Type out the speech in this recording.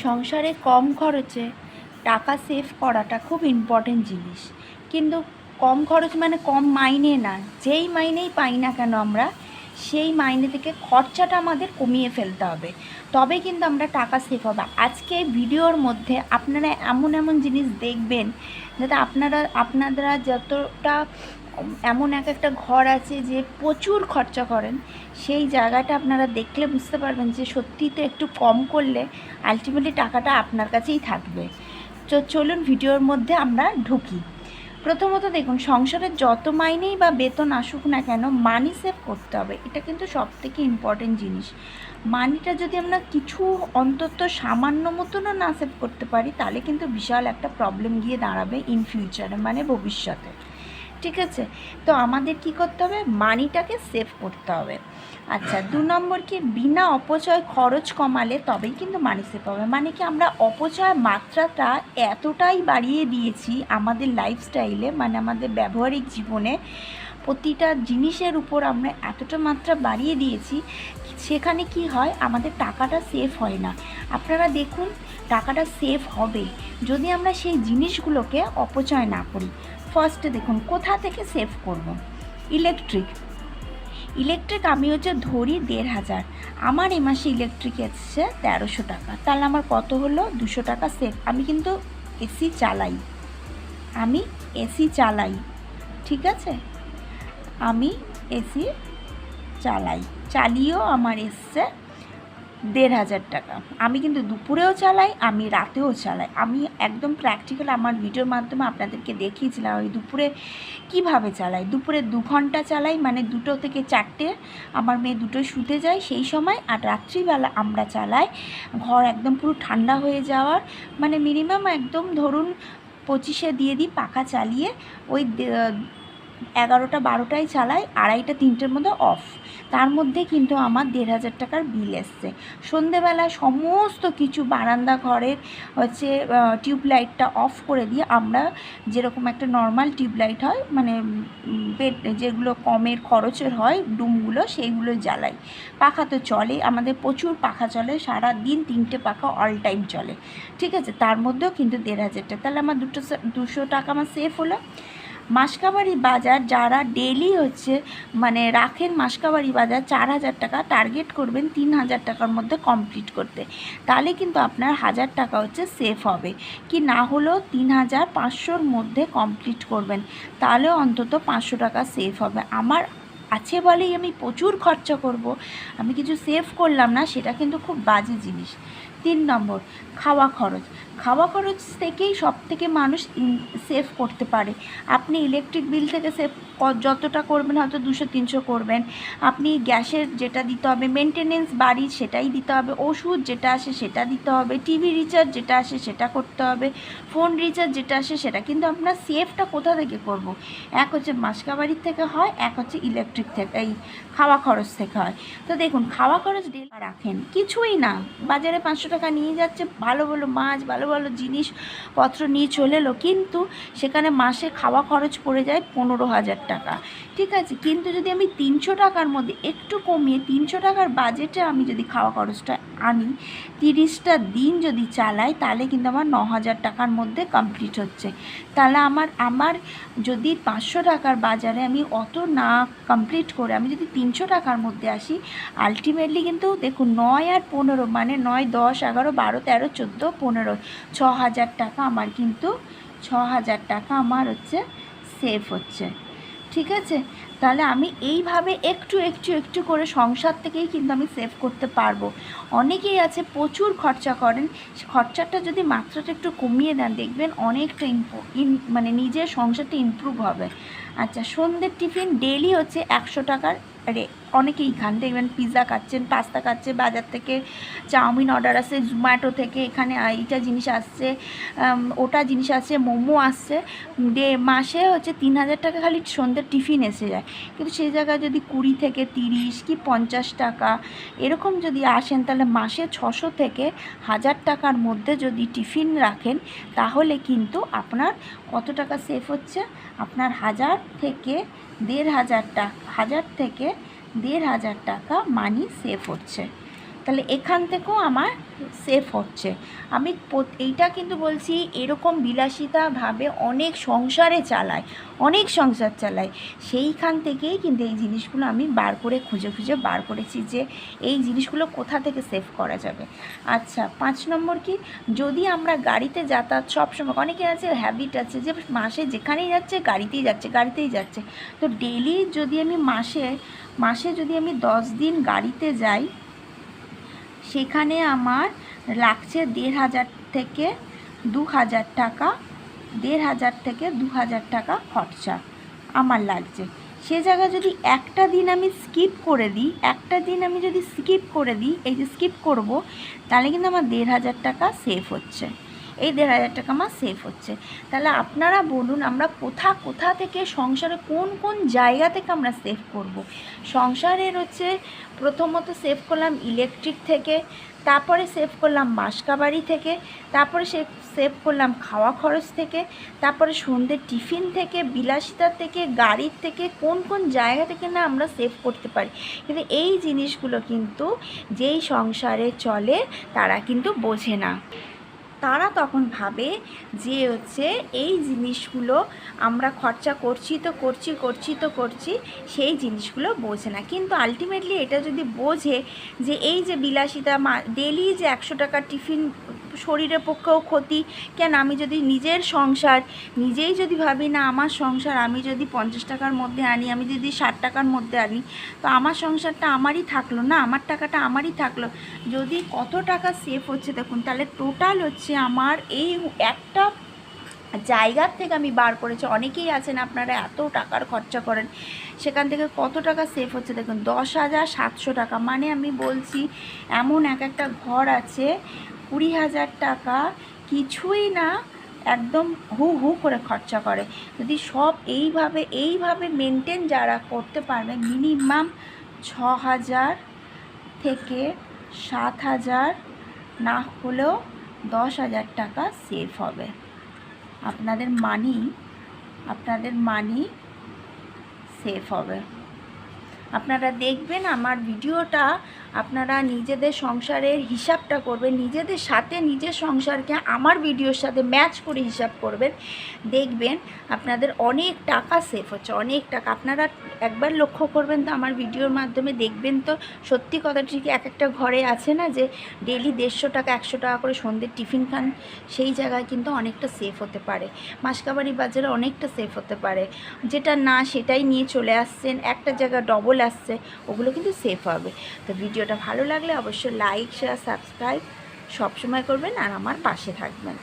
সংসারে কম খরচে টাকা সেভ করাটা খুব ইম্পর্টেন্ট জিনিস। কিন্তু কম খরচ মানে কম মাইনে না, যেই মাইনেই পাই না কেন আমরা সেই মাইনে থেকে খরচাটা আমাদের কমিয়ে ফেলতে হবে, তবে কিন্তু আমরা টাকা সেভ হবে। আজকে ভিডিওর মধ্যে আপনারা এমন এমন জিনিস দেখবেন যাতে আপনারা যতটা এমন একটা ঘর আছে যে প্রচুর খরচা করেন, সেই জায়গাটা আপনারা দেখলে বুঝতে পারবেন যে সত্যি তো একটু কম করলে আলটিমেটলি টাকাটা আপনার কাছেই থাকবে। তো চলুন ভিডিওর মধ্যে আমরা ঢুকি। প্রথমত দেখুন, সংসারের যত মাইনেই বা বেতন আসুক না কেন মানি সেভ করতে হবে, এটা কিন্তু সবথেকে ইম্পর্টেন্ট জিনিস। মানিটা যদি আমরা কিছু অন্তত সামান্য মতনও না সেভ করতে পারি, তাহলে কিন্তু বিশাল একটা প্রবলেম গিয়ে দাঁড়াবে ইন ফিউচারে, মানে ভবিষ্যতে। ঠিক আছে, তো আমাদের কি করতে হবে, মানিটাকে সেভ করতে হবে। আচ্ছা, 2 নম্বর কি, বিনা অপচয় খরচ কমালে তবেই কিন্তু মানি সেভ হবে। মানে কি, আমরা অপচয় মাত্রাটা এতটাই বাড়িয়ে দিয়েছি আমাদের লাইফস্টাইলে, মানে আমাদের ব্যবহারিক জীবনে প্রতিটা জিনিসের উপর আমরা এতটা মাত্রা বাড়িয়ে দিয়েছি, সেখানে কি হয়, আমাদের টাকাটা সেভ হয় না। আপনারা দেখুন, টাকাটা সেভ হবে যদি আমরা সেই জিনিসগুলোকে অপচয় না করি। ফার্স্টে দেখুন কোথা থেকে সেভ করব। ইলেকট্রিক আমি ধরি 1,500, আমার এ মাসে ইলেকট্রিক এসছে 1300 টাকা, তাহলে আমার কত হলো, 200 টাকা সেভ। আমি কিন্তু এসি চালাই, ঠিক আছে, আমি এসি চালিয়েও আমার এসছে 1,500 টাকা। আমি কিন্তু দুপুরেও চালাই, আমি রাতেও চালাই। আমি একদম প্র্যাকটিক্যাল আমার ভিডিওর মাধ্যমে আপনাদেরকে দেখিয়েছিলাম আমি দুপুরে কিভাবে চালাই। দুপুরে 2 ঘন্টা চালাই, মানে 2টো থেকে 4টে, আমার মেয়ে 2টোয় শুতে যায় সেই সময়। আর রাত্রিবেলা আমরা চালাই ঘর একদম পুরো ঠান্ডা হয়ে যাওয়ার, মানে মিনিমাম একদম ধরুন 25-এ দিয়ে দিই পাখা চালিয়ে, ওই 11টা 12টায় চালাই, 2:30 3টের মধ্যে অফ। তার মধ্যে কিন্তু আমার 1,500 টাকার বিল এসছে। সন্ধেবেলা সমস্ত কিছু বারান্দা ঘরের টিউবলাইটটা অফ করে দিয়ে, আমরা যেরকম একটা নর্মাল টিউবলাইট হয়, মানে যেগুলো কমের খরচের হয় ডুমগুলো, সেইগুলো জ্বালাই। পাখা তো চলে, আমাদের প্রচুর পাখা চলে, সারা দিন 3টে পাখা অল টাইম চলে, ঠিক আছে। তার মধ্যেও কিন্তু 1,500 টাকা, তাহলে আমার 200 টাকা আমার সেভ হলো। মাসকাবারি বাজার যারা ডেলি মানে রাখেন, মাসকাবারি বাজার 4,000 টাকা টার্গেট করবেন 3,000 টাকার মধ্যে কমপ্লিট করতে, তাহলে কিন্তু আপনার 1,000 টাকা সেভ হবে। কি না হলেও 3,500-র মধ্যে কমপ্লিট করবেন, তাহলেও অন্তত 500 টাকা সেভ হবে। আমার আছে বলেই আমি প্রচুর খরচা করব, আমি কিছু সেভ করলাম না, সেটা কিন্তু খুব বাজে জিনিস। 3 নম্বর, খাওয়া খরচ থেকেই সবথেকে মানুষ সেভ করতে পারে। আপনি ইলেকট্রিক বিল থেকে সেভ যতটা করবেন, হয়তো 200-300 করবেন। আপনি গ্যাসের যেটা দিতে হবে, মেনটেনেন্স বাড়ির সেটাই দিতে হবে, ওষুধ যেটা আসে সেটা দিতে হবে, টিভি রিচার্জ যেটা আসে সেটা করতে হবে, ফোন রিচার্জ যেটা আসে সেটা। কিন্তু আপনার সেভটা কোথা থেকে করব? এক মাসকাবাড়ির থেকে হয়, এক ইলেকট্রিক থেকে, এই খাওয়া খরচ থেকে হয়। তো দেখুন, খাওয়া খরচ রাখেন কিছুই না, বাজারে 500 টাকা নিয়ে যাচ্ছে, ভালো ভালো মাছ, ভালো ভালো জিনিসপত্র নিয়ে চলে এলো, কিন্তু সেখানে মাসে খাওয়া খরচ পড়ে যায় 15,000 টাকা, ঠিক আছে। কিন্তু যদি আমি 300 টাকার মধ্যে একটু কমিয়ে 300 টাকার বাজেটে আমি যদি খাওয়া খরচটা আনি, 30টা দিন যদি চালাই, তাহলে কিন্তু আমার 9,000 টাকার মধ্যে কমপ্লিট হচ্ছে। তাহলে আমার যদি 500 টাকার বাজারে আমি অত না কমপ্লিট করে আমি যদি 300 টাকার মধ্যে আসি, আলটিমেটলি কিন্তু দেখুন 9 আর 15, মানে 9, 10, 11, 12, 13, 14, 15, 6,000 টাকা আমার কিন্তু 6,000 টাকা আমার সেভ হচ্ছে, ঠিক আছে। তাহলে আমি এইভাবে একটু একটু একটু করে সংসার থেকেই কিন্তু আমি সেভ করতে পারবো। অনেকেই আছে প্রচুর খরচা করেন, খরচাটা যদি মাত্রাটা একটু কমিয়ে দেন, দেখবেন অনেকটা মানে নিজের সংসারটা ইমপ্রুভ হবে। আচ্ছা, সন্ধ্যের টিফিন ডেইলি 100 টাকার অনেকেই খান, দেখবেন পিৎজা খাচ্ছেন, পাস্তা খাচ্ছে, বাজার থেকে চাউমিন অর্ডার আসছে, জোম্যাটো থেকে এখানে এইটা জিনিস আসছে, ওটা জিনিস আসছে, মোমো আসছে, মাসে 3,000 টাকা খালি সন্ধ্যের টিফিন এসে যায়। কিন্তু সেই জায়গায় যদি 20 থেকে 30 কি 50 টাকা এরকম যদি আসেন, তাহলে মাসে 600 থেকে 1,000 টাকার মধ্যে যদি টিফিন রাখেন, তাহলে কিন্তু আপনার কত টাকা সেভ হচ্ছে, আপনার 1,000 থেকে 1,500 টাকা, 1,000 থেকে 1,500 টাকা মানি সেভ হচ্ছে, তাহলে এখান থেকেও আমার সেফ হচ্ছে। আমি এইটা কিন্তু বলছি, এরকম বিলাসিতাভাবে অনেক সংসারে চালায়, অনেক সংসার চালায়, সেইখান থেকেই কিন্তু এই জিনিসগুলো আমি খুঁজে খুঁজে বার করেছি যে এই জিনিসগুলো কোথা থেকে সেভ করা যাবে। আচ্ছা, 5 নম্বর কি, যদি আমরা গাড়িতে যাতায়াত সবসময়, অনেকের আছে হ্যাবিট আছে যে মাসে যেখানেই যাচ্ছে গাড়িতেই যাচ্ছে। তো ডেলি যদি আমি মাসে যদি আমি 10 দিন গাড়িতে যাই, সেখানে আমার লাগছে 1,500 থেকে 2,000 টাকা, 1,500 থেকে 2,000 টাকা খরচা আমার লাগছে। সে জায়গায় যদি একটা দিন আমি স্কিপ করে দিই, এই যে স্কিপ করব, তাহলে কিন্তু আমার 1,500 টাকা সেভ হচ্ছে। এই 1,500 টাকা আমার সেভ হচ্ছে। তাহলে আপনারা বলুন, আমরা কোথা থেকে সংসারে কোন জায়গা থেকে আমরা সেভ করব। সংসারের হচ্ছে প্রথমত সেভ করলাম ইলেকট্রিক থেকে, তারপরে সেভ করলাম বাসকাবাড়ি থেকে, তারপরে সেভ করলাম খাওয়া খরচ থেকে, তারপরে সন্ধ্যের টিফিন থেকে, বিলাসিতার থেকে, গাড়ির থেকে, কোন জায়গা থেকে না আমরা সেভ করতে পারি। কিন্তু এই জিনিসগুলো কিন্তু যেই সংসারে চলে তারা কিন্তু বোঝে না। তারা তখন ভাবে যে হচ্ছে এই জিনিসগুলো আমরা খরচা করছি, সেই জিনিসগুলো বোঝে না। কিন্তু আলটিমেটলি এটা যদি বোঝে যে এই যে বিলাসিতা, ডেলি যে 100 টাকার টিফিন শরীরের পক্ষেও ক্ষতি, কেন আমি যদি নিজের সংসার নিজেই যদি ভাবি না, আমার সংসার আমি যদি 50 টাকার মধ্যে আনি, আমি যদি 60 টাকার মধ্যে আনি, তো আমার সংসারটা আমারই থাকলো না, আমার টাকাটা আমারই থাকলো। যদি কত টাকা সেভ হচ্ছে দেখুন, তাহলে টোটাল হচ্ছে আমার এই একটা জায়গার থেকে আমি বার করেছি। অনেকেই আছেন আপনারা এত টাকার খরচা করেন, সেখান থেকে কত টাকা সেভ হচ্ছে দেখুন, 10,700 টাকা। মানে আমি বলছি, এমন একটা ঘর আছে 20,000 টাকা কিছুই না, একদম হু করে খরচা করে। যদি সব এইভাবে মেনটেন যারা করতে পারবে, মিনিমাম 6,000 থেকে 7,000, না হলেও 10,000 টাকা সেভ হবে। আপনাদের মানি সেভ হবে। আপনারা দেখবেন আমার ভিডিওটা, আপনারা নিজেদের সংসারের হিসাবটা করবেন, নিজেদের সাথে নিজের সংসারকে আমার ভিডিওর সাথে ম্যাচ করে হিসাব করবেন, দেখবেন আপনাদের অনেক টাকা সেভ হচ্ছে, অনেক টাকা। আপনারা একবার লক্ষ্য করবেন তো আমার ভিডিওর মাধ্যমে, দেখবেন তো সত্যি কথা ঠিকই একটা ঘরে আছে না যে ডেলি 150 টাকা 100 টাকা করে সন্ধ্যের টিফিন খান, সেই জায়গায় কিন্তু অনেকটা সেভ হতে পারে। মাসকাবাড়ি বাজারে অনেকটা সেভ হতে পারে। যেটা না সেটাই নিয়ে চলে আসছেন, একটা জায়গায় ডবল আসছে, ওগুলো কিন্তু সেভ হবে। তো ভিডিওটা ভালো লাগলে অবশ্যই লাইক, শেয়ার, সাবস্ক্রাইব সবসময় করবেন আর আমার পাশে থাকবেন।